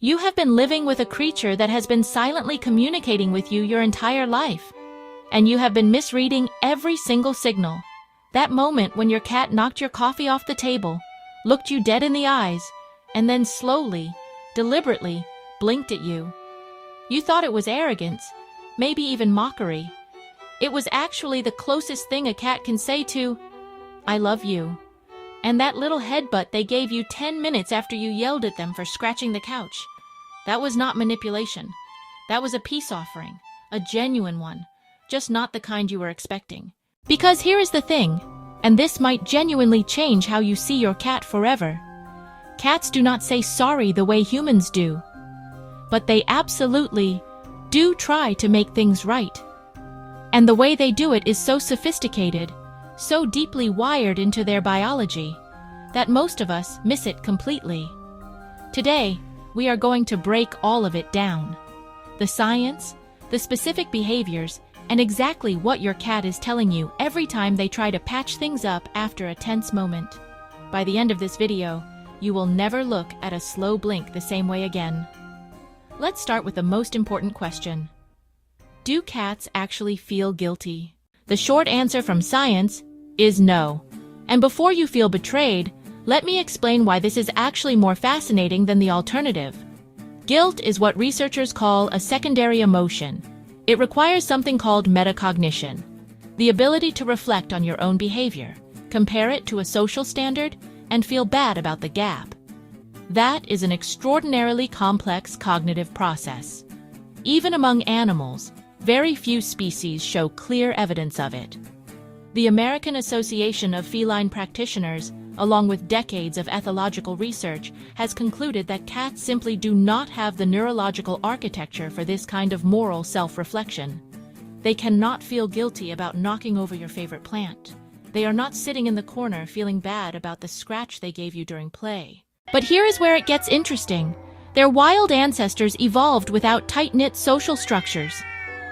You have been living with a creature that has been silently communicating with you your entire life, and you have been misreading every single signal. That moment when your cat knocked your coffee off the table, looked you dead in the eyes, and then slowly, deliberately, blinked at you. You thought it was arrogance, maybe even mockery. It was actually the closest thing a cat can say to, "I love you." And that little headbutt they gave you 10 minutes after you yelled at them for scratching the couch. That was not manipulation. That was a peace offering, a genuine one, just not the kind you were expecting. Because here is the thing, and this might genuinely change how you see your cat forever. Cats do not say sorry the way humans do, but they absolutely do try to make things right. And the way they do it is so sophisticated, so deeply wired into their biology, that most of us miss it completely. Today, we are going to break all of it down. The science, the specific behaviors, and exactly what your cat is telling you every time they try to patch things up after a tense moment. By the end of this video, you will never look at a slow blink the same way again. Let's start with the most important question. Do cats actually feel guilty? The short answer from science is no. And before you feel betrayed, let me explain why this is actually more fascinating than the alternative. Guilt is what researchers call a secondary emotion. It requires something called metacognition, the ability to reflect on your own behavior, compare it to a social standard, and feel bad about the gap. That is an extraordinarily complex cognitive process. Even among animals, very few species show clear evidence of it. The American Association of Feline Practitioners, along with decades of ethological research, has concluded that cats simply do not have the neurological architecture for this kind of moral self-reflection. They cannot feel guilty about knocking over your favorite plant. They are not sitting in the corner feeling bad about the scratch they gave you during play. But here is where it gets interesting. Their wild ancestors evolved without tight-knit social structures.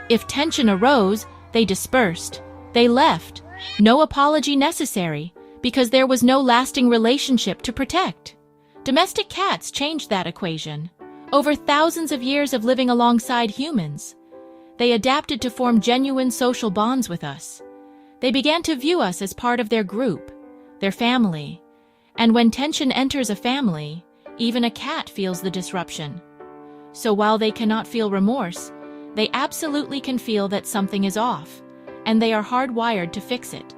If tension arose, they dispersed. They left. No apology necessary, because there was no lasting relationship to protect. Domestic cats changed that equation. Over thousands of years of living alongside humans, they adapted to form genuine social bonds with us. They began to view us as part of their group, their family. And when tension enters a family, even a cat feels the disruption. So while they cannot feel remorse, they absolutely can feel that something is off, and they are hardwired to fix it.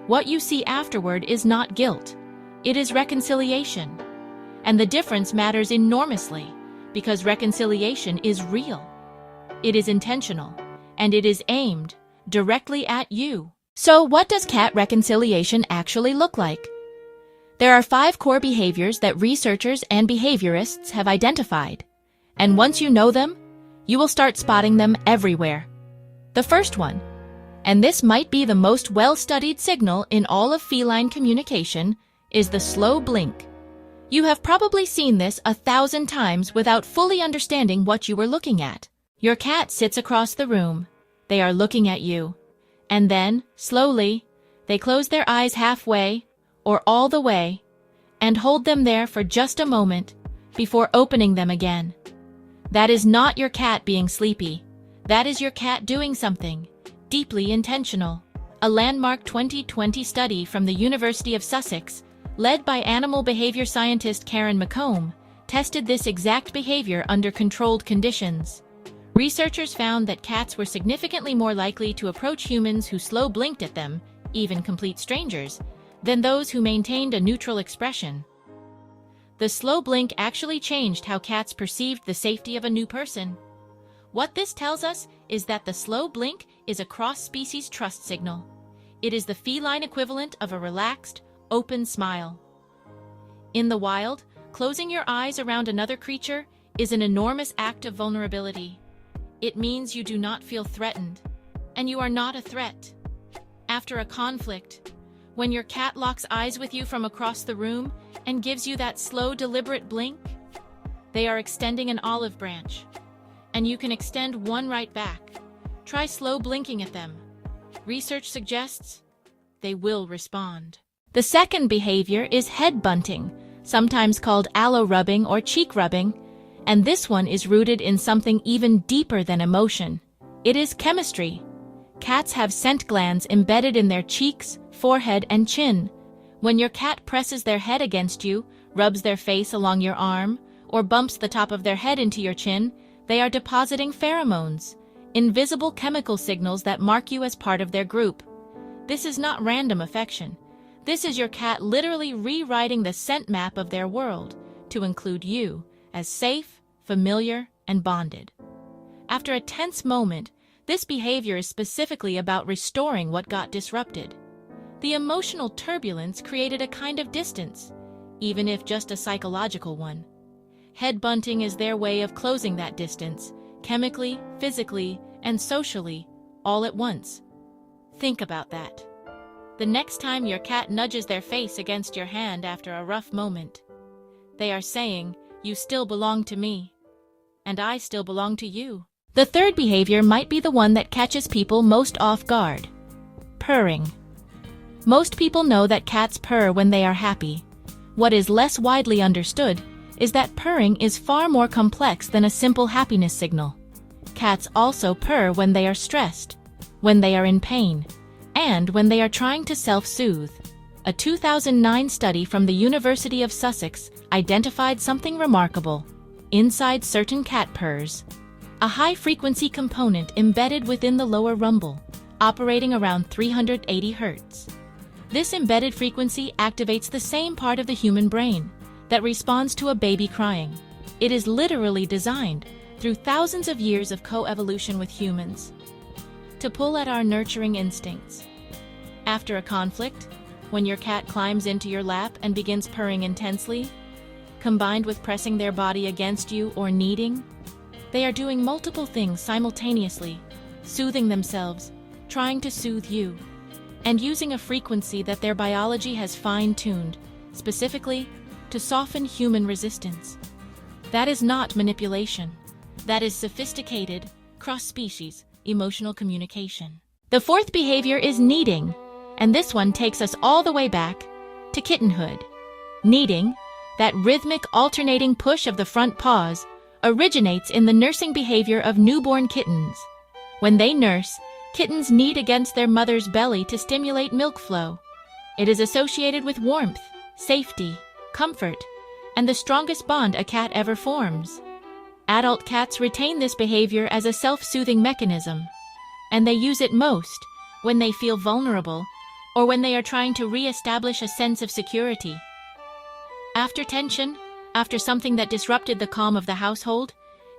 What you see afterward is not guilt, it is reconciliation. And the difference matters enormously, because reconciliation is real. It is intentional, and it is aimed directly at you. So what does cat reconciliation actually look like? There are 5 core behaviors that researchers and behaviorists have identified, and once you know them, you will start spotting them everywhere. The first one, and this might be the most well-studied signal in all of feline communication, is the slow blink. You have probably seen this 1,000 times without fully understanding what you were looking at. Your cat sits across the room. They are looking at you. And then, slowly, they close their eyes halfway, or all the way, and hold them there for just a moment before opening them again. That is not your cat being sleepy. That is your cat doing something deeply intentional. A landmark 2020 study from the University of Sussex, led by animal behavior scientist Karen McComb, tested this exact behavior under controlled conditions. Researchers found that cats were significantly more likely to approach humans who slow blinked at them, even complete strangers, than those who maintained a neutral expression. The slow blink actually changed how cats perceived the safety of a new person. What this tells us is that the slow blink is a cross-species trust signal. It is the feline equivalent of a relaxed, open smile. In the wild, closing your eyes around another creature is an enormous act of vulnerability. It means you do not feel threatened, and you are not a threat. After a conflict, when your cat locks eyes with you from across the room and gives you that slow, deliberate blink, they are extending an olive branch, and you can extend one right back. Try slow blinking at them. Research suggests they will respond. The second behavior is head bunting, sometimes called aloe rubbing or cheek rubbing, And this one is rooted in something even deeper than emotion. It is chemistry. Cats have scent glands embedded in their cheeks, forehead, and chin. When your cat presses their head against you, rubs their face along your arm, or bumps the top of their head into your chin, they are depositing pheromones, invisible chemical signals that mark you as part of their group. This is not random affection. This is your cat literally rewriting the scent map of their world to include you as safe, familiar, and bonded. After a tense moment, this behavior is specifically about restoring what got disrupted. The emotional turbulence created a kind of distance, even if just a psychological one. Head bunting is their way of closing that distance, chemically, physically, and socially, all at once. Think about that. The next time your cat nudges their face against your hand after a rough moment, they are saying, "You still belong to me, and I still belong to you." The third behavior might be the one that catches people most off guard. Purring. Most people know that cats purr when they are happy. What is less widely understood is that purring is far more complex than a simple happiness signal. Cats also purr when they are stressed, when they are in pain, and when they are trying to self-soothe. A 2009 study from the University of Sussex identified something remarkable. Inside certain cat purrs, a high-frequency component embedded within the lower rumble, operating around 380 Hz. This embedded frequency activates the same part of the human brain that responds to a baby crying. It is literally designed, through thousands of years of co-evolution with humans, to pull at our nurturing instincts. After a conflict, when your cat climbs into your lap and begins purring intensely, combined with pressing their body against you or kneading, they are doing multiple things simultaneously, soothing themselves, trying to soothe you, and using a frequency that their biology has fine-tuned, specifically to soften human resistance. That is not manipulation. That is sophisticated, cross-species, emotional communication. The fourth behavior is kneading, and this one takes us all the way back to kittenhood. Kneading, that rhythmic alternating push of the front paws, originates in the nursing behavior of newborn kittens. When they nurse, kittens knead against their mother's belly to stimulate milk flow. It is associated with warmth, safety, comfort, and the strongest bond a cat ever forms. Adult cats retain this behavior as a self-soothing mechanism, and they use it most when they feel vulnerable or when they are trying to re-establish a sense of security. After tension, after something that disrupted the calm of the household,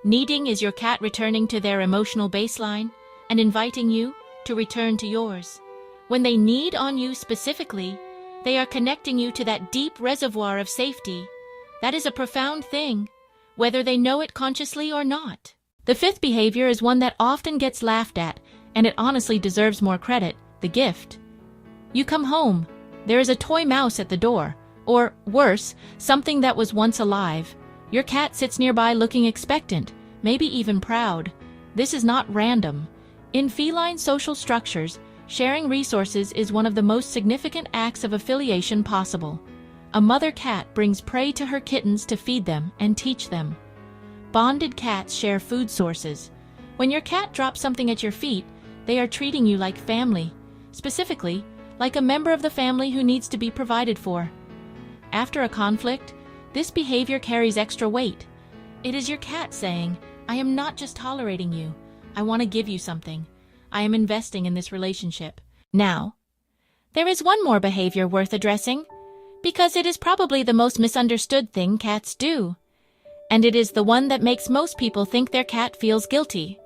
kneading is your cat returning to their emotional baseline and inviting you to return to yours. When they knead on you specifically, they are connecting you to that deep reservoir of safety. That is a profound thing, whether they know it consciously or not. The fifth behavior is one that often gets laughed at, and it honestly deserves more credit: the gift. You come home, there is a toy mouse at the door, or worse, something that was once alive. Your cat sits nearby looking expectant, maybe even proud. This is not random. In feline social structures, sharing resources is one of the most significant acts of affiliation possible. A mother cat brings prey to her kittens to feed them and teach them. Bonded cats share food sources. When your cat drops something at your feet, they are treating you like family, specifically, like a member of the family who needs to be provided for. After a conflict, this behavior carries extra weight. It is your cat saying, "I am not just tolerating you. I want to give you something. I am investing in this relationship." Now, there is one more behavior worth addressing, because it is probably the most misunderstood thing cats do. And it is the one that makes most people think their cat feels guilty.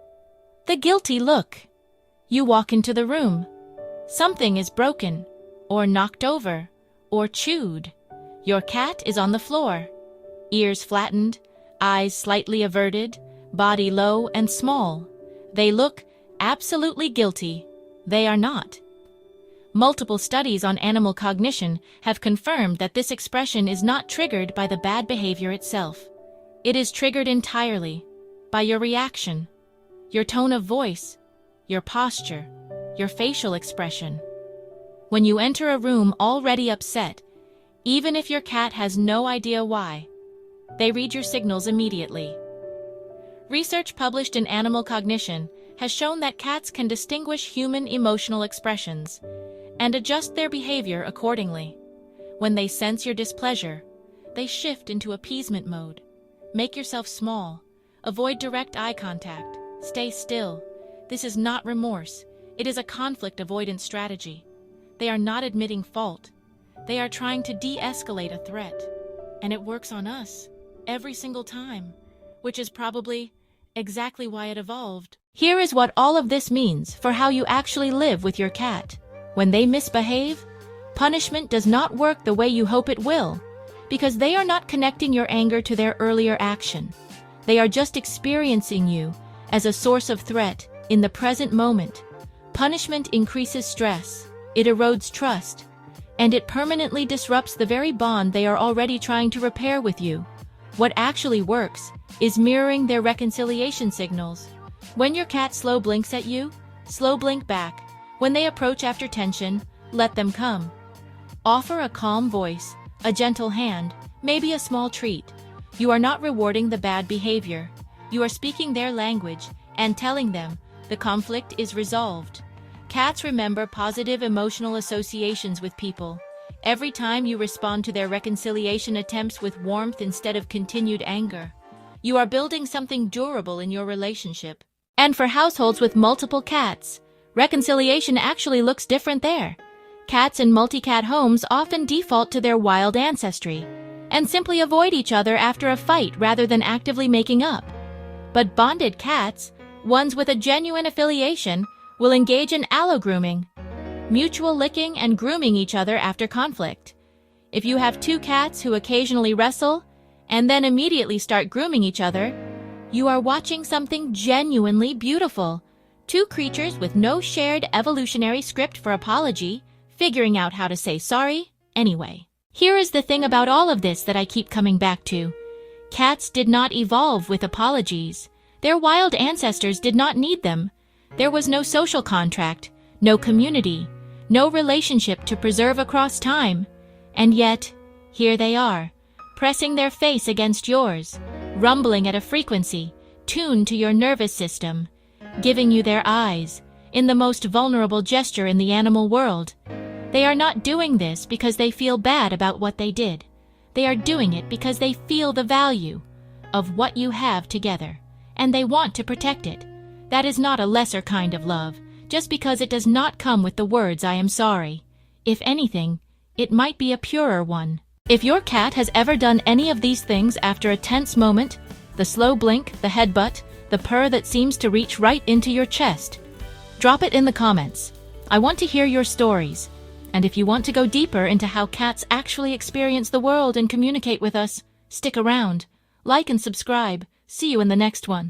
The guilty look. You walk into the room. Something is broken, or knocked over, or chewed. Your cat is on the floor, ears flattened, eyes slightly averted, body low and small. They look absolutely guilty. They are not. Multiple studies on animal cognition have confirmed that this expression is not triggered by the bad behavior itself. It is triggered entirely by your reaction, your tone of voice, your posture, your facial expression. When you enter a room already upset, even if your cat has no idea why, they read your signals immediately. Research published in Animal Cognition has shown that cats can distinguish human emotional expressions and adjust their behavior accordingly. When they sense your displeasure, they shift into appeasement mode. Make yourself small. Avoid direct eye contact. Stay still. This is not remorse. It is a conflict avoidance strategy. They are not admitting fault. They are trying to de-escalate a threat. And it works on us every single time, which is probably exactly why it evolved. Here is what all of this means for how you actually live with your cat. When they misbehave, punishment does not work the way you hope it will, because they are not connecting your anger to their earlier action. They are just experiencing you as a source of threat in the present moment. Punishment increases stress, it erodes trust, and it permanently disrupts the very bond they are already trying to repair with you. What actually works is mirroring their reconciliation signals. When your cat slow blinks at you, slow blink back. When they approach after tension, let them come. Offer a calm voice, a gentle hand, maybe a small treat. You are not rewarding the bad behavior. You are speaking their language and telling them the conflict is resolved. Cats remember positive emotional associations with people. Every time you respond to their reconciliation attempts with warmth instead of continued anger, you are building something durable in your relationship. And for households with multiple cats, reconciliation actually looks different there. Cats in multi-cat homes often default to their wild ancestry and simply avoid each other after a fight rather than actively making up. But bonded cats, ones with a genuine affiliation, will engage in allo-grooming, mutual licking and grooming each other after conflict. If you have two cats who occasionally wrestle and then immediately start grooming each other, you are watching something genuinely beautiful. Two creatures with no shared evolutionary script for apology, figuring out how to say sorry anyway. Here is the thing about all of this that I keep coming back to. Cats did not evolve with apologies. Their wild ancestors did not need them. There was no social contract, no community, no relationship to preserve across time. And yet, here they are, pressing their face against yours, rumbling at a frequency tuned to your nervous system, giving you their eyes, in the most vulnerable gesture in the animal world. They are not doing this because they feel bad about what they did. They are doing it because they feel the value of what you have together, and they want to protect it. That is not a lesser kind of love, just because it does not come with the words "I am sorry." If anything, it might be a purer one. If your cat has ever done any of these things after a tense moment, the slow blink, the headbutt, the purr that seems to reach right into your chest, drop it in the comments. I want to hear your stories. And if you want to go deeper into how cats actually experience the world and communicate with us, stick around. Like and subscribe. See you in the next one.